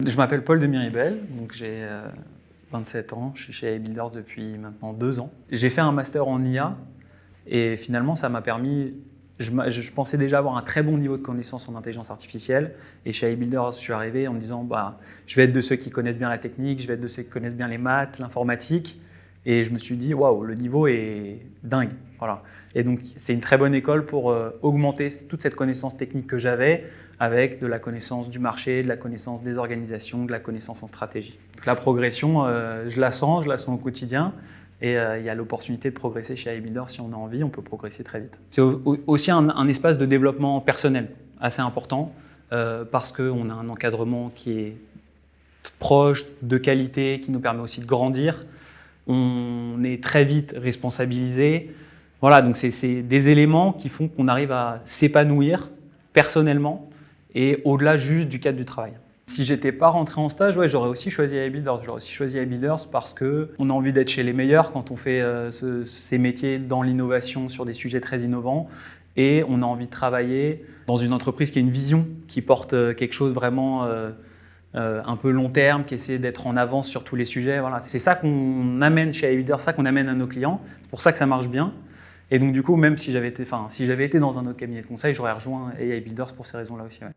Je m'appelle Paul de Miribel, donc j'ai 27 ans, je suis chez AI Builders depuis maintenant 2 ans. J'ai fait un master en IA et finalement ça m'a permis, je pensais déjà avoir un très bon niveau de connaissance en intelligence artificielle et chez AI Builders je suis arrivé en me disant je vais être de ceux qui connaissent bien la technique, je vais être de ceux qui connaissent bien les maths, l'informatique et je me suis dit waouh, le niveau est dingue. Voilà. Et donc c'est une très bonne école pour augmenter toute cette connaissance technique que j'avais avec de la connaissance du marché, de la connaissance des organisations, de la connaissance en stratégie. Donc, la progression, je la sens au quotidien et il y a l'opportunité de progresser chez AI Builders si on a envie, on peut progresser très vite. C'est aussi un espace de développement personnel assez important parce qu'on a un encadrement qui est proche, de qualité, qui nous permet aussi de grandir. On est très vite responsabilisé. Voilà, donc c'est des éléments qui font qu'on arrive à s'épanouir personnellement et au-delà juste du cadre du travail. Si j'étais pas rentré en stage, j'aurais aussi choisi AI Builders. J'aurais aussi choisi AI Builders parce qu'on a envie d'être chez les meilleurs quand on fait ces métiers dans l'innovation sur des sujets très innovants et on a envie de travailler dans une entreprise qui a une vision, qui porte quelque chose vraiment un peu long terme, qui essaie d'être en avance sur tous les sujets. Voilà. C'est ça qu'on amène chez AI Builders, ça qu'on amène à nos clients. C'est pour ça que ça marche bien. Et donc du coup, même si j'avais été dans un autre cabinet de conseil, j'aurais rejoint AI Builders pour ces raisons-là aussi. Ouais.